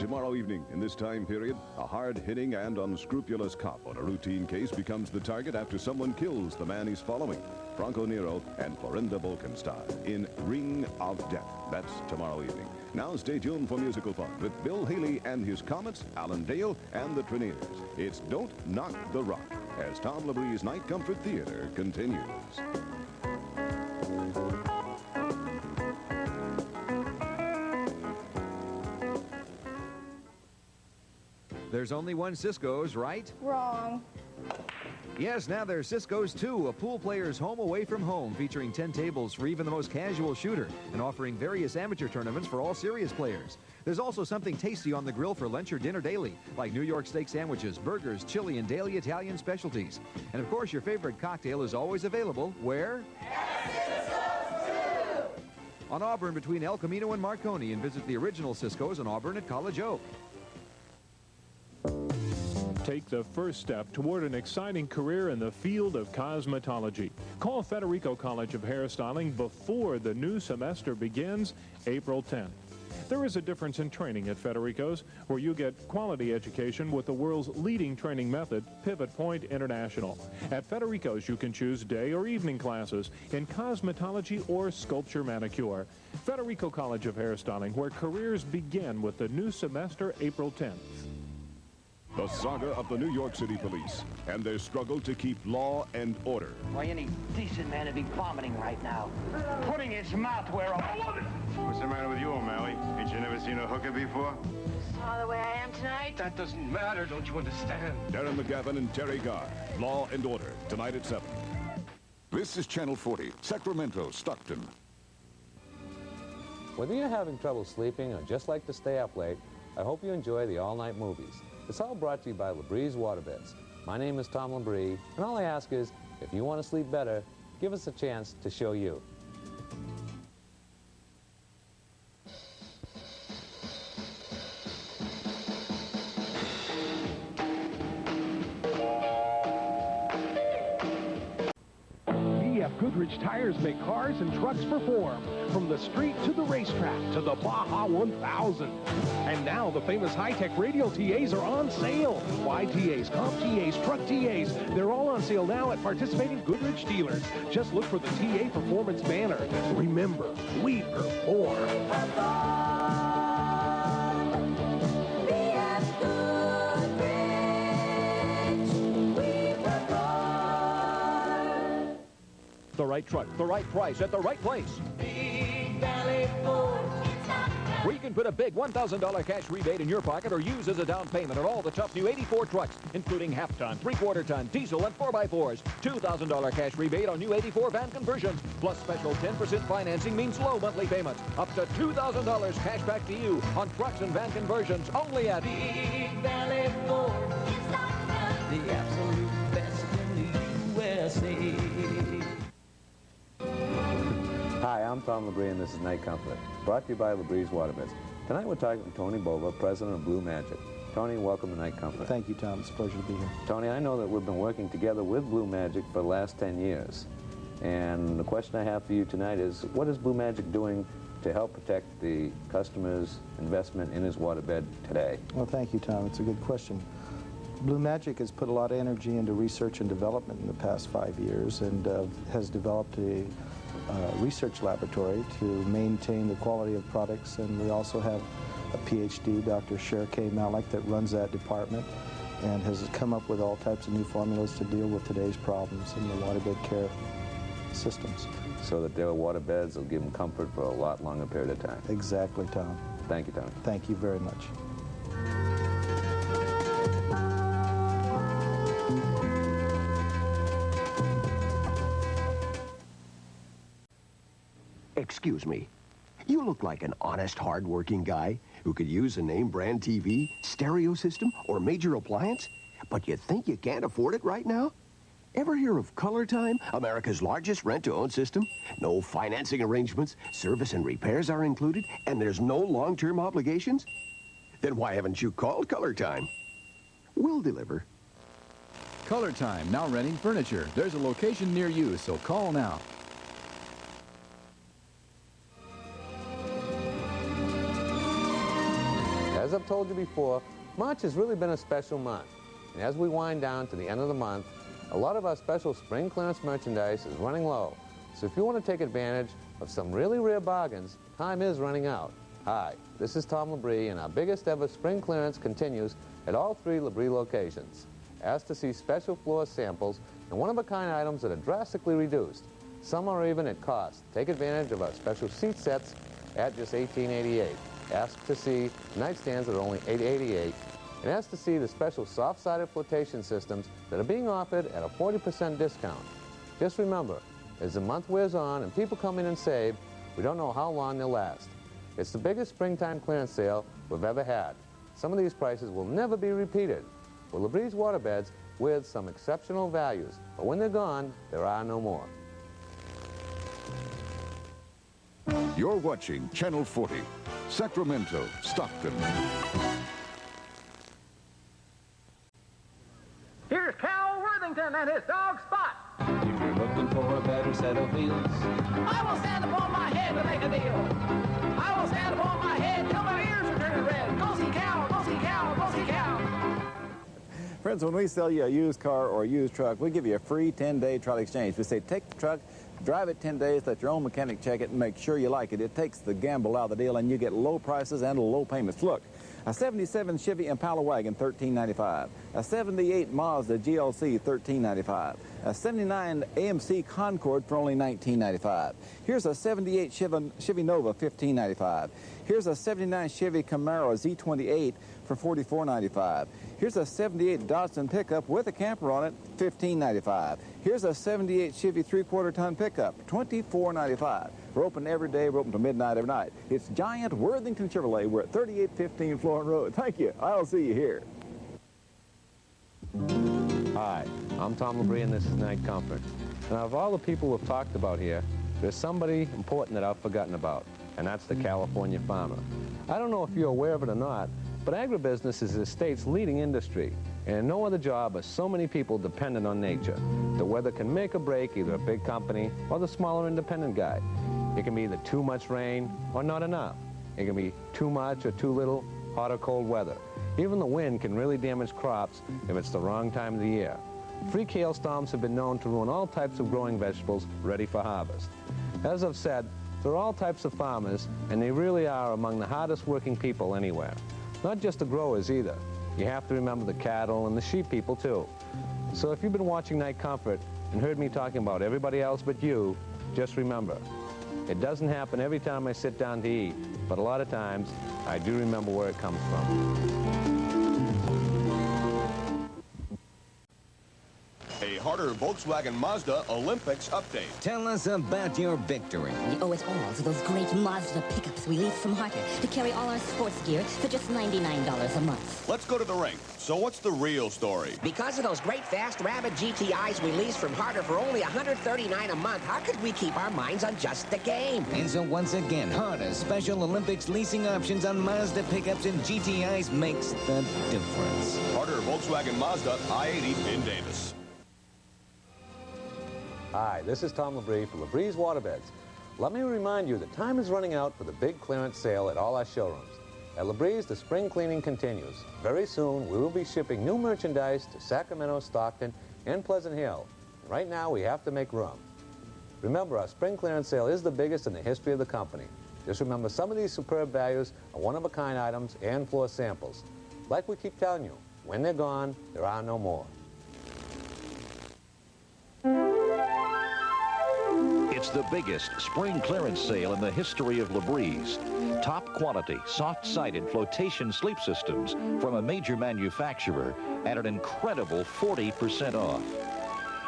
Tomorrow evening, in this time period, a hard-hitting and unscrupulous cop on a routine case becomes the target after someone kills the man he's following. Bronco Nero and Florinda Bolkenstein in Ring of Death. That's tomorrow evening. Now stay tuned for musical fun with Bill Haley and his Comets, Alan Dale, and the Traineers. It's Don't Knock the Rock as Tom Labrie's Night Comfort Theater continues. There's only one Cisco's, right? Wrong. Yes, now there's Cisco's 2, a pool player's home away from home, featuring 10 tables for even the most casual shooter and offering various amateur tournaments for all serious players. There's also something tasty on the grill for lunch or dinner daily, like New York steak sandwiches, burgers, chili, and daily Italian specialties. And of course, your favorite cocktail is always available where? At Cisco's 2! On Auburn between El Camino and Marconi, and visit the original Cisco's on Auburn at College Oak. Take the first step toward an exciting career in the field of cosmetology. Call Federico College of Hairstyling before the new semester begins April 10th. There is a difference in training at Federico's, where you get quality education with the world's leading training method, Pivot Point International. At Federico's, you can choose day or evening classes in cosmetology or sculpture manicure. Federico College of Hairstyling, where careers begin with the new semester April 10th. The saga of the New York City Police and their struggle to keep law and order. Why, any decent man would be vomiting right now. Putting his mouth where I want it. What's the matter with you, O'Malley? Ain't you never seen a hooker before? Saw the way I am tonight? That doesn't matter, don't you understand? Darren McGavin and Terry Garr. Law and Order, tonight at 7. This is Channel 40, Sacramento, Stockton. Whether you're having trouble sleeping or just like to stay up late, I hope you enjoy the all-night movies. It's all brought to you by Labrie's Waterbeds. My name is Tom Labrie, and all I ask is, if you want to sleep better, give us a chance to show you. Goodrich tires make cars and trucks perform, from the street to the racetrack to the Baja 1000. And now the famous high-tech radial TAs are on sale. Wide TAs, comp TAs, truck TAs, they're all on sale now at participating Goodrich dealers. Just look for the TA Performance banner. Remember, we perform. The right truck, the right price, at the right place. Big Valley Ford. Where you can put a big $1,000 cash rebate in your pocket or use as a down payment on all the tough new 84 trucks, including half-ton, three-quarter-ton, diesel, and 4x4s. $2,000 cash rebate on new 84 van conversions. Plus special 10% financing means low monthly payments. Up to $2,000 cash back to you on trucks and van conversions only at Big Valley Ford. The absolute best in the USA. Hi, I'm Tom Labrie, and this is Night Comfort, brought to you by Labrie's Waterbeds. Tonight we're talking to Tony Bova, president of Blue Magic. Tony, welcome to Night Comfort. Thank you, Tom. It's a pleasure to be here. Tony, I know that we've been working together with Blue Magic for the last 10 years. And the question I have for you tonight is, what is Blue Magic doing to help protect the customer's investment in his waterbed today? Well, thank you, Tom. It's a good question. Blue Magic has put a lot of energy into research and development in the past 5 years and has developed a research laboratory to maintain the quality of products, and we also have a PhD, Dr. Cher K. Malik, that runs that department and has come up with all types of new formulas to deal with today's problems in the waterbed care systems. So that their waterbeds will give them comfort for a lot longer period of time. Exactly, Tom. Thank you, Tony. Thank you very much. Excuse me. You look like an honest, hard-working guy who could use a name-brand TV, stereo system, or major appliance, but you think you can't afford it right now? Ever hear of Colortyme, America's largest rent-to-own system? No financing arrangements, service and repairs are included, and there's no long-term obligations? Then why haven't you called Colortyme? We'll deliver. Colortyme, now renting furniture. There's a location near you, so call now. At As I've told you before, March has really been a special month. And as we wind down to the end of the month, a lot of our special spring clearance merchandise is running low. So if you want to take advantage of some really rare bargains, time is running out. Hi, this is Tom Labrie, and our biggest ever spring clearance continues at all 3 Labrie locations. Ask to see special floor samples and one-of-a-kind items that are drastically reduced. Some are even at cost. Take advantage of our special seat sets at just $18.88. Ask to see nightstands that are only $8.88. And ask to see the special soft-sided flotation systems that are being offered at a 40% discount. Just remember, as the month wears on and people come in and save, we don't know how long they'll last. It's the biggest springtime clearance sale we've ever had. Some of these prices will never be repeated. For Labrie's Waterbeds with some exceptional values, but when they're gone, there are no more. You're watching Channel 40, Sacramento, Stockton. Here's Cal Worthington and his dog Spot. If you're looking for a better set of wheels, I will stand upon my head to make a deal. I will stand upon my head till my ears are turning red. Go see Cal, go see Cal, go see Cal. Friends, when we sell you a used car or a used truck, we give you a free 10-day trial exchange. We say take the truck, drive it 10 days, let your own mechanic check it, and make sure you like it. It takes the gamble out of the deal, and you get low prices and low payments. Look, a 77 Chevy Impala wagon, $13.95. A 78 Mazda GLC, $13.95. A 79 AMC Concord for only $19.95. Here's a 78 Chevy Nova, $15.95. Here's a 79 Chevy Camaro Z28 for $44.95. Here's a 78 Dodson pickup with a camper on it, $15.95. Here's a 78 Chevy 3/4-ton pickup, $24.95. We're open every day. We're open till midnight every night. It's Giant Worthington Chevrolet. We're at 3815 Florin Road. Thank you. I'll see you here. Hi, I'm Tom Labrie, and this is Night Comfort. Now, of all the people we've talked about here, there's somebody important that I've forgotten about, and that's the California farmer. I don't know if you're aware of it or not, but agribusiness is the state's leading industry, and in no other job are so many people dependent on nature. The weather can make or break either a big company or the smaller independent guy. It can be either too much rain or not enough. It can be too much or too little hot or cold weather. Even the wind can really damage crops if it's the wrong time of the year. Freak hailstorms have been known to ruin all types of growing vegetables ready for harvest. As I've said, there are all types of farmers, and they really are among the hardest working people anywhere. Not just the growers either. You have to remember the cattle and the sheep people too. So if you've been watching Night Comfort and heard me talking about everybody else but you, just remember, it doesn't happen every time I sit down to eat, but a lot of times I do remember where it comes from. A Harter Volkswagen Mazda Olympics update. Tell us about your victory. We owe it all to those great Mazda pickups we leased from Harter to carry all our sports gear for just $99 a month. Let's go to the rink. So what's the real story? Because of those great fast Rabbit GTIs we leased from Harter for only $139 a month, how could we keep our minds on just the game? And so once again, Harter's special Olympics leasing options on Mazda pickups and GTIs makes the difference. Harter Volkswagen Mazda I-80 in Davis. Hi, this is Tom Labrie for Labrie's Waterbeds. Let me remind you that time is running out for the big clearance sale at all our showrooms. At Labrie's, the spring cleaning continues. Very soon, we will be shipping new merchandise to Sacramento, Stockton, and Pleasant Hill. Right now, we have to make room. Remember, our spring clearance sale is the biggest in the history of the company. Just remember, some of these superb values are one-of-a-kind items and floor samples. Like we keep telling you, when they're gone, there are no more. It's the biggest spring clearance sale in the history of Labrie's. Top quality, soft-sided flotation sleep systems from a major manufacturer at an incredible 40% off.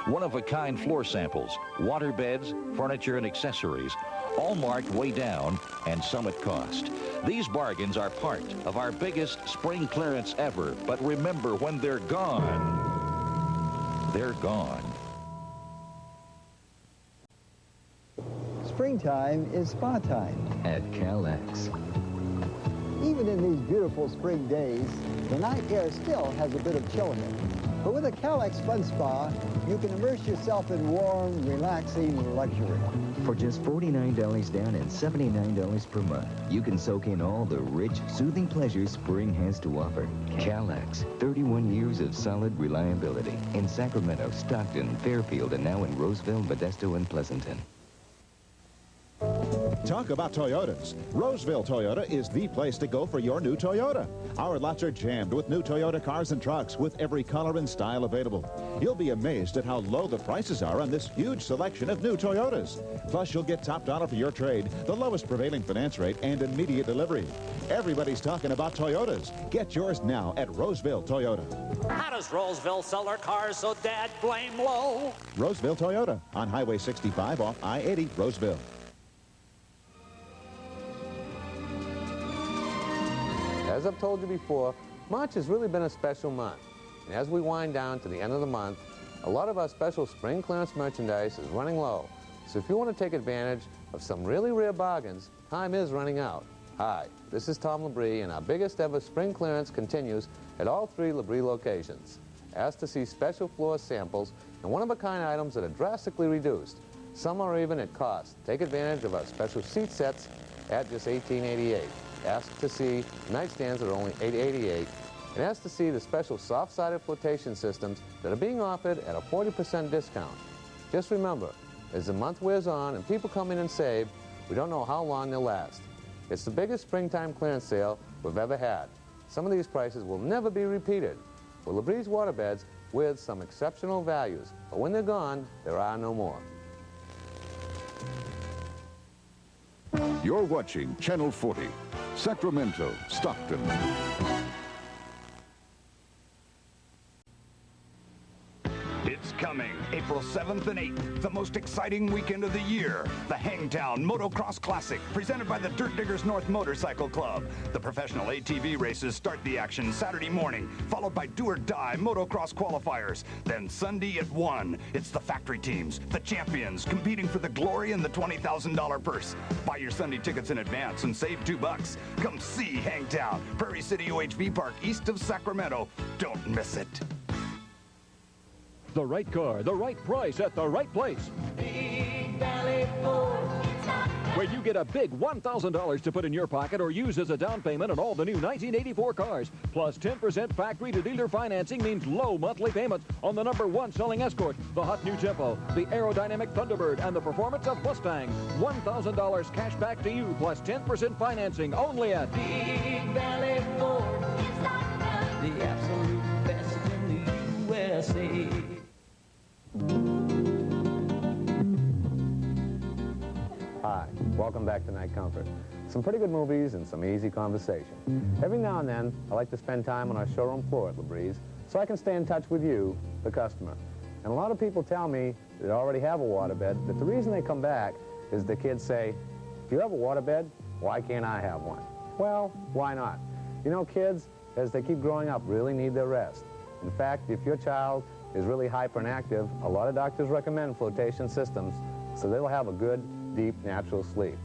One-of-a-kind floor samples, water beds, furniture, and accessories, all marked way down and some at cost. These bargains are part of our biggest spring clearance ever, but remember, when they're gone, they're gone. Springtime is spa time at CalX. Even in these beautiful spring days, the night air still has a bit of chill in it. But with a CalX Fun Spa, you can immerse yourself in warm, relaxing luxury. For just $49 down and $79 per month, you can soak in all the rich, soothing pleasures spring has to offer. Calax, 31 years of solid reliability. In Sacramento, Stockton, Fairfield, and now in Roseville, Modesto, and Pleasanton. Talk about Toyotas. Roseville Toyota is the place to go for your new Toyota. Our lots are jammed with new Toyota cars and trucks with every color and style available. You'll be amazed at how low the prices are on this huge selection of new Toyotas. Plus, you'll get top dollar for your trade, the lowest prevailing finance rate, and immediate delivery. Everybody's talking about Toyotas. Get yours now at Roseville Toyota. How does Roseville sell their cars so dad blame low? Roseville Toyota on Highway 65 off I-80, Roseville. As I've told you before, March has really been a special month. And as we wind down to the end of the month, a lot of our special spring clearance merchandise is running low. So if you want to take advantage of some really rare bargains, time is running out. Hi, this is Tom Labrie, and our biggest ever spring clearance continues at all 3 Labrie locations. Ask to see special floor samples and one-of-a-kind items that are drastically reduced. Some are even at cost. Take advantage of our special seat sets at just $18.88. Ask to see nightstands that are only $8.88, and ask to see the special soft-sided flotation systems that are being offered at a 40% discount. Just remember, as the month wears on and people come in and save, we don't know how long they'll last. It's the biggest springtime clearance sale we've ever had. Some of these prices will never be repeated. For Labrie's Waterbeds with some exceptional values, but when they're gone, there are no more. You're watching Channel 40, Sacramento, Stockton. It's coming, April 7th and 8th, the most exciting weekend of the year. The Hangtown Motocross Classic, presented by the Dirt Diggers North Motorcycle Club. The professional ATV races start the action Saturday morning, followed by do-or-die motocross qualifiers. Then Sunday at 1, it's the factory teams, the champions, competing for the glory and the $20,000 purse. Buy your Sunday tickets in advance and save $2. Come see Hangtown, Prairie City OHV Park, east of Sacramento. Don't miss it. The right car, the right price at the right place. Big Valley Ford. Where you get a big $1,000 to put in your pocket or use as a down payment on all the new 1984 cars. Plus 10% factory to dealer financing means low monthly payments on the #1 selling Escort, the hot new Tempo, the aerodynamic Thunderbird, and the performance of Mustang. $1,000 cash back to you plus 10% financing only at Big Valley Ford. The absolute best in the USA. Hi, welcome back to Night Comfort. Some pretty good movies and some easy conversation. Every now and then, I like to spend time on our showroom floor at Labrie's so I can stay in touch with you, the customer. And a lot of people tell me they already have a waterbed, but the reason they come back is the kids say, if you have a waterbed, why can't I have one? Well, why not? You know, kids, as they keep growing up, really need their rest. In fact, if your child is really hyper and active, a lot of doctors recommend flotation systems so they'll have a good, deep, natural sleep.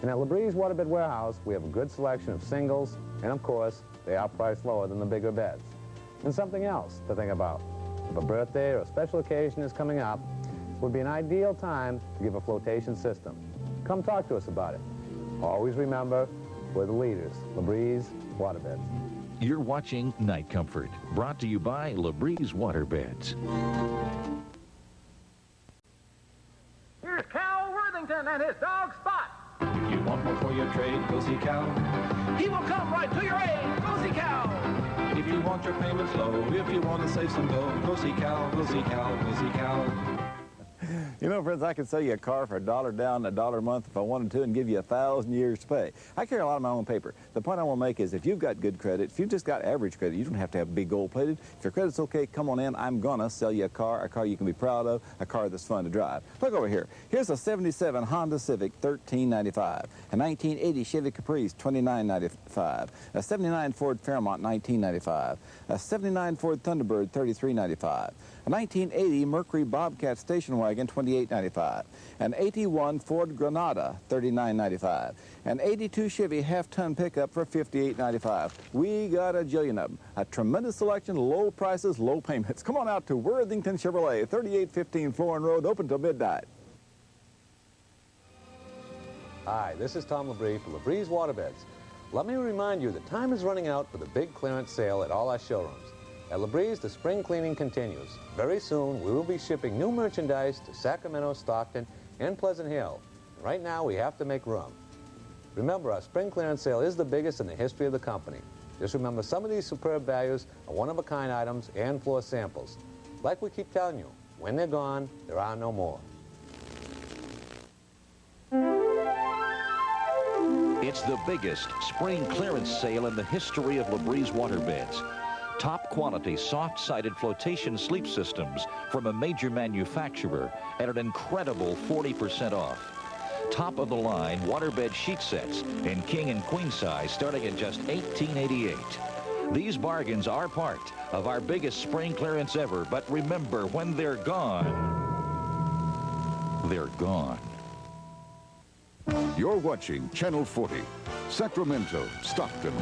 And at Labrie's Waterbed Warehouse, we have a good selection of singles, and of course, they are priced lower than the bigger beds. And something else to think about. If a birthday or a special occasion is coming up, it would be an ideal time to give a flotation system. Come talk to us about it. Always remember, we're the leaders, Labrie's Waterbeds. You're watching Night Comfort, brought to you by Labrie's Waterbeds. Here's Cal Worthington and his dog Spot. If you want more for your trade, go see Cal. He will come right to your aid. Go see Cal. If you want your payments low, if you want to save some dough, go see Cal, go see Cal, go see Cal. You know, friends, I could sell you a car for $1 down, $1 a month if I wanted to and give you 1,000 years to pay. I carry a lot of my own paper. The point I want to make is if you've got good credit, if you've just got average credit, you don't have to have big gold-plated. If your credit's okay, come on in. I'm going to sell you a car you can be proud of, a car that's fun to drive. Look over here. Here's a 77 Honda Civic, $13.95. A 1980 Chevy Caprice, $29.95. A 79 Ford Fairmont, $19.95. A 79 Ford Thunderbird, $33.95. A 1980 Mercury Bobcat station wagon, $28.95. An 81 Ford Granada, $39.95. An 82 Chevy half-ton pickup for $58.95. We got a jillion of them. A tremendous selection, low prices, low payments. Come on out to Worthington Chevrolet, 3815 Florin Road, open till midnight. Hi, this is Tom Labrie for Labrie's Waterbeds. Let me remind you that time is running out for the big clearance sale at all our showrooms. At Labrie's, the spring cleaning continues. Very soon, we will be shipping new merchandise to Sacramento, Stockton, and Pleasant Hill. Right now, we have to make room. Remember, our spring clearance sale is the biggest in the history of the company. Just remember, some of these superb values are one-of-a-kind items and floor samples. Like we keep telling you, when they're gone, there are no more. It's the biggest spring clearance sale in the history of Labrie's Waterbeds. Top quality soft-sided flotation sleep systems from a major manufacturer at an incredible 40% off. Top of the line waterbed sheet sets in king and queen size starting at just $18.88. These bargains are part of our biggest spring clearance ever, but remember, when they're gone, they're gone. You're watching Channel 40, Sacramento, Stockton.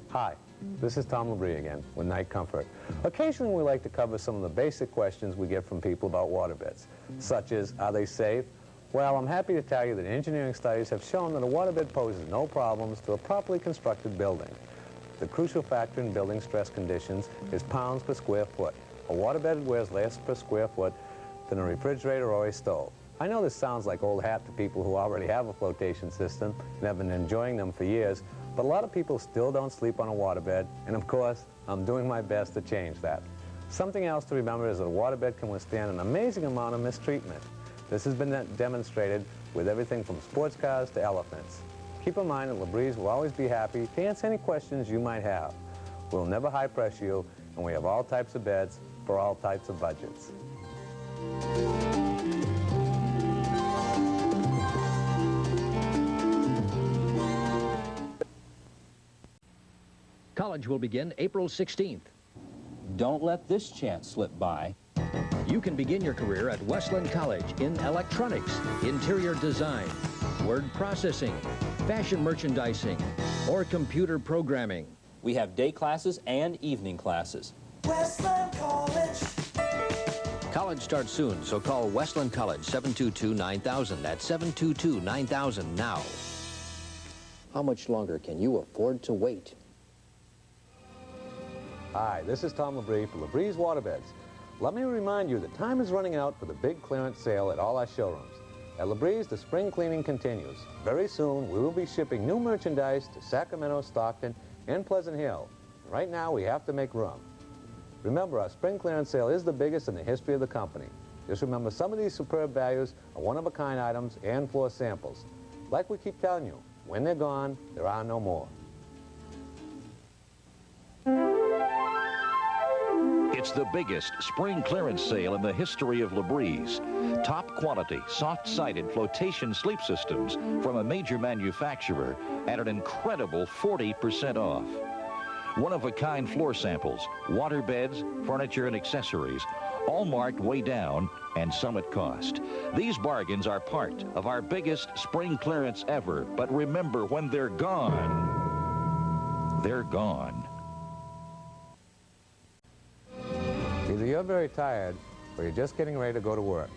Hi, this is Tom Labrie again with Night Comfort. Occasionally we like to cover some of the basic questions we get from people about waterbeds, such as, are they safe? Well, I'm happy to tell you that engineering studies have shown that a waterbed poses no problems to a properly constructed building. The crucial factor in building stress conditions is pounds per square foot. A waterbed wears less per square foot than a refrigerator or a stove. I know this sounds like old hat to people who already have a flotation system and have been enjoying them for years, but a lot of people still don't sleep on a waterbed, and of course, I'm doing my best to change that. Something else to remember is that a waterbed can withstand an amazing amount of mistreatment. This has been demonstrated with everything from sports cars to elephants. Keep in mind that Labrie's will always be happy to answer any questions you might have. We'll never high pressure you, and we have all types of beds for all types of budgets. College will begin April 16th. Don't let this chance slip by. You can begin your career at Westland College in electronics, interior design, word processing, fashion merchandising, or computer programming. We have day classes and evening classes. Westland College. College starts soon, so call Westland College 722-9000. That's 722-9000 now. How much longer can you afford to wait? Hi, this is Tom Labrie for Labrie's Waterbeds. Let me remind you that time is running out for the big clearance sale at all our showrooms. At Labrie's, the spring cleaning continues. Very soon, we will be shipping new merchandise to Sacramento, Stockton, and Pleasant Hill. Right now, we have to make room. Remember, our spring clearance sale is the biggest in the history of the company. Just remember, some of these superb values are one-of-a-kind items and floor samples. Like we keep telling you, when they're gone, there are no more. It's the biggest spring clearance sale in the history of Labrie's. Top quality, soft-sided flotation sleep systems from a major manufacturer at an incredible 40% off. One-of-a-kind floor samples, water beds, furniture, and accessories, all marked way down and some at cost. These bargains are part of our biggest spring clearance ever, but remember, when they're gone, they're gone. Either you're very tired or you're just getting ready to go to work.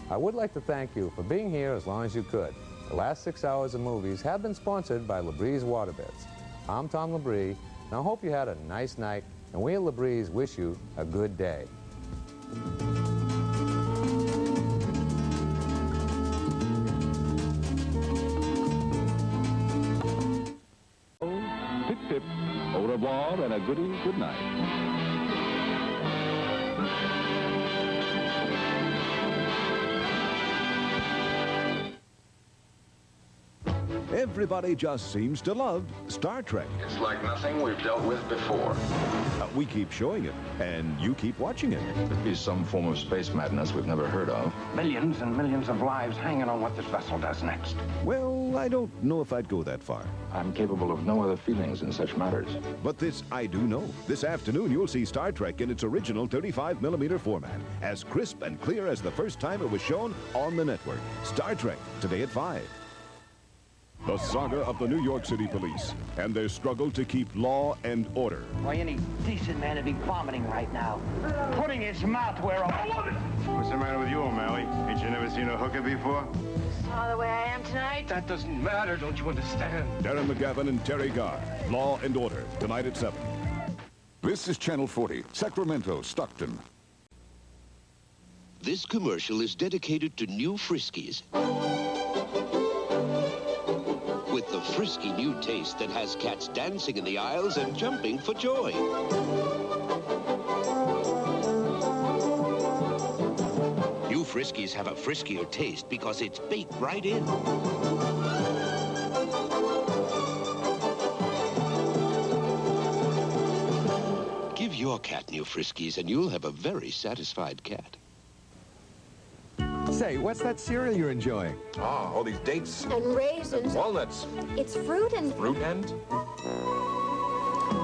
I would like to thank you for being here as long as you could. The last 6 hours of movies have been sponsored by Labrie's Waterbeds. I'm Tom Labrie, and I hope you had a nice night, and we at Labrie's wish you a good day. Tip-tip, au revoir, and a goodie good night. Everybody just seems to love Star Trek. It's like nothing we've dealt with before. We keep showing it, and you keep watching it. Could be some form of space madness we've never heard of. Millions and millions of lives hanging on what this vessel does next. Well, I don't know if I'd go that far. I'm capable of no other feelings in such matters. But this I do know. This afternoon, you'll see Star Trek in its original 35mm format, as crisp and clear as the first time it was shown on the network. Star Trek, today at 5. The saga of the New York City Police and their struggle to keep law and order. Why, any decent man would be vomiting right now. Putting his mouth where I love it. What's the matter with you, O'Malley? Ain't you never seen a hooker before? Saw the way I am tonight? That doesn't matter, don't you understand? Darren McGavin and Terry Garr. Law and Order, tonight at 7. This is Channel 40, Sacramento, Stockton. This commercial is dedicated to new Friskies. With the frisky new taste that has cats dancing in the aisles and jumping for joy. New Friskies have a friskier taste because it's baked right in. Give your cat new Friskies and you'll have a very satisfied cat. Say, what's that cereal you're enjoying? Ah, all these dates. And raisins. And walnuts. It's fruit and... Fruit and?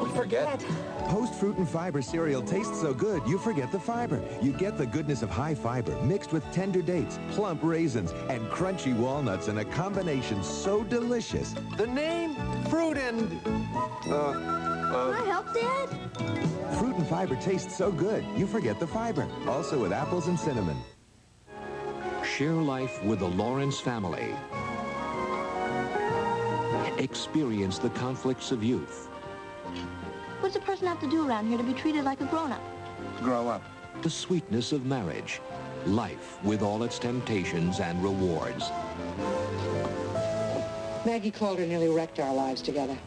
We forget. Post-fruit and fiber cereal tastes so good, you forget the fiber. You get the goodness of high fiber mixed with tender dates, plump raisins, and crunchy walnuts in a combination so delicious. The name? Fruit and... Can I help, Dad? Fruit and fiber tastes so good, you forget the fiber. Also with apples and cinnamon. Share life with the Lawrence family. Experience the conflicts of youth. What does a person have to do around here to be treated like a grown-up? Grow up. The sweetness of marriage. Life with all its temptations and rewards. Maggie Calder nearly wrecked our lives together.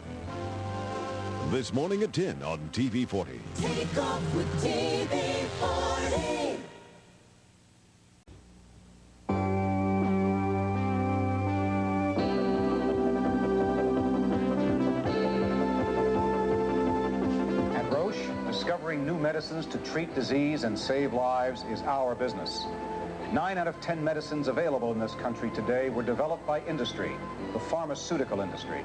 This morning at 10 on TV 40. Take off with TV 40. Discovering new medicines to treat disease and save lives is our business. 9 out of 10 medicines available in this country today were developed by industry, the pharmaceutical industry.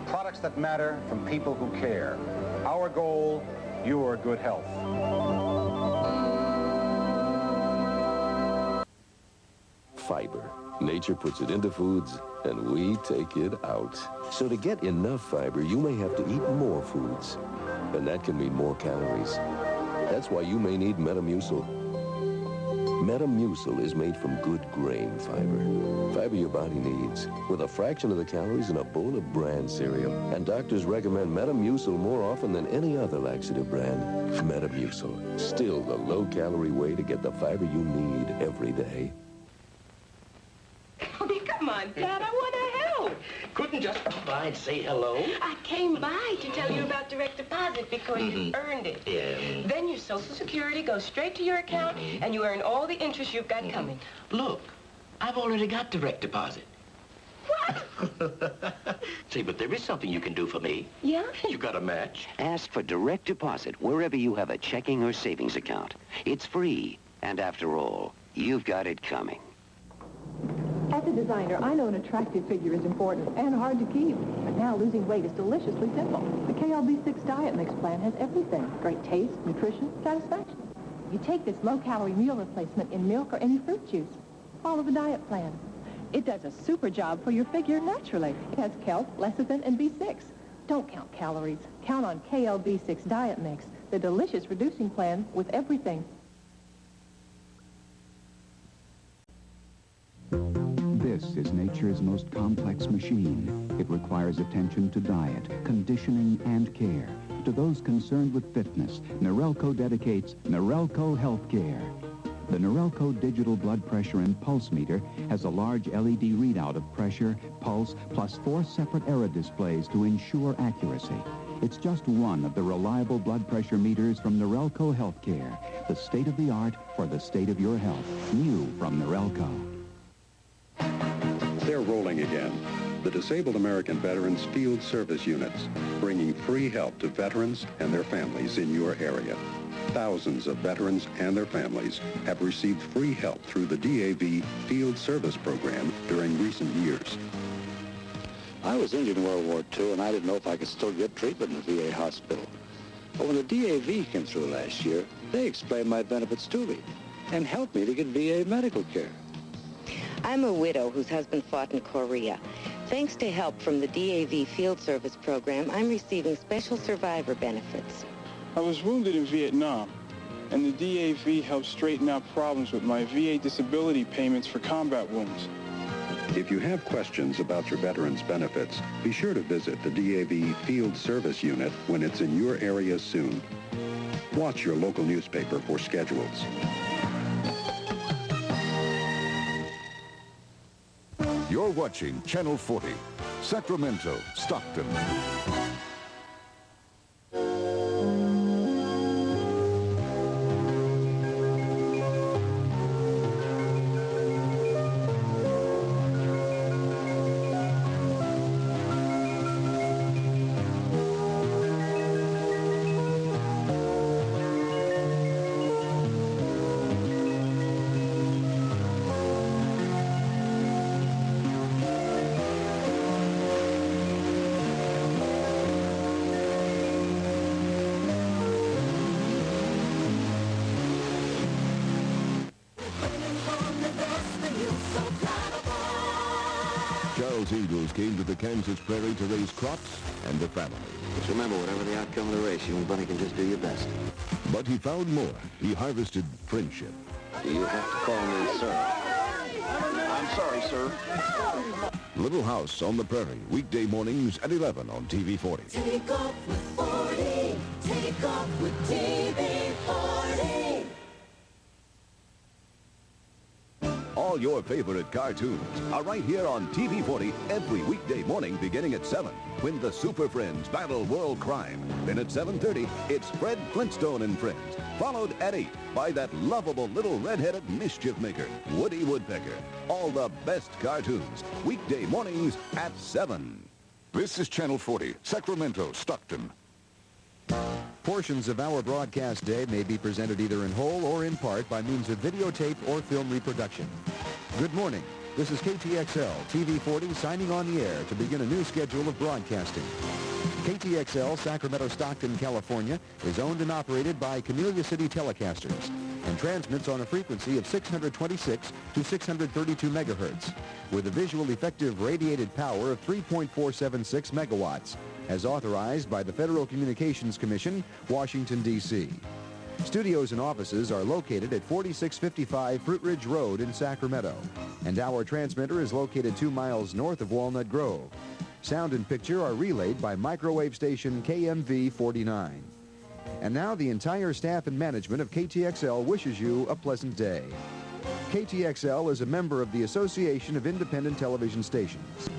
Products that matter from people who care. Our goal, your good health. Fiber. Nature puts it into foods, and we take it out. So to get enough fiber, you may have to eat more foods. And that can mean more calories. That's why you may need Metamucil. Metamucil is made from good grain fiber. Fiber your body needs, with a fraction of the calories in a bowl of bran cereal. And doctors recommend Metamucil more often than any other laxative brand. Metamucil, still the low-calorie way to get the fiber you need every day. Come on, Dad, I want to help. Couldn't just come by and say hello? I came by to tell you about direct deposit because you earned it. Yeah. Then your Social Security goes straight to your account, and you earn all the interest you've got coming. Look, I've already got direct deposit. What? See, but there is something you can do for me. Yeah? You got a match? Ask for direct deposit wherever you have a checking or savings account. It's free, and after all, you've got it coming. As a designer, I know an attractive figure is important and hard to keep. But now losing weight is deliciously simple. The KLB6 Diet Mix plan has everything. Great taste, nutrition, satisfaction. You take this low-calorie meal replacement in milk or any fruit juice. Follow the diet plan. It does a super job for your figure naturally. It has kelp, lecithin, and B6. Don't count calories. Count on KLB6 Diet Mix, the delicious reducing plan with everything. This is nature's most complex machine. It requires attention to diet, conditioning, and care. To those concerned with fitness, Norelco dedicates Norelco Health Care. The Norelco digital blood pressure and pulse meter has a large LED readout of pressure, pulse, plus 4 separate error displays to ensure accuracy. It's just one of the reliable blood pressure meters from Norelco Health Care, the state-of-the-art for the state of your health. New from Norelco. They're rolling again. The Disabled American Veterans Field Service Units, bringing free help to veterans and their families in your area. Thousands of veterans and their families have received free help through the DAV Field Service Program during recent years. I was injured in World War II, and I didn't know if I could still get treatment in the VA hospital. But when the DAV came through last year, they explained my benefits to me and helped me to get VA medical care. I'm a widow whose husband fought in Korea. Thanks to help from the DAV Field Service Program, I'm receiving special survivor benefits. I was wounded in Vietnam, and the DAV helped straighten out problems with my VA disability payments for combat wounds. If you have questions about your veterans' benefits, be sure to visit the DAV Field Service Unit when it's in your area soon. Watch your local newspaper for schedules. You're watching Channel 40, Sacramento, Stockton. Eagles came to the Kansas prairie to raise crops and a family. Just remember, whatever the outcome of the race, you and Bunny can just do your best. But he found more. He harvested friendship. Do you have to call me sir? I'm sorry, sir. Little House on the Prairie, weekday mornings at 11 on TV 40. Take off with 40. Take off with TV 40. All your favorite cartoons are right here on TV 40 every weekday morning beginning at 7 when the Super Friends battle world crime. Then at 7:30, it's Fred Flintstone and Friends, followed at 8 by that lovable little red-headed mischief maker, Woody Woodpecker. All the best cartoons, weekday mornings at 7. This is Channel 40, Sacramento, Stockton. Portions of our broadcast day may be presented either in whole or in part by means of videotape or film reproduction. Good morning. This is KTXL TV 40 signing on the air to begin a new schedule of broadcasting. KTXL Sacramento, Stockton, California is owned and operated by Camellia City Telecasters and transmits on a frequency of 626 to 632 megahertz with a visual effective radiated power of 3.476 megawatts as authorized by the Federal Communications Commission, Washington, D.C. Studios and offices are located at 4655 Fruit Ridge Road in Sacramento, and our transmitter is located 2 miles north of Walnut Grove. Sound and picture are relayed by microwave station KMV 49. And now the entire staff and management of KTXL wishes you a pleasant day. KTXL is a member of the Association of Independent Television Stations.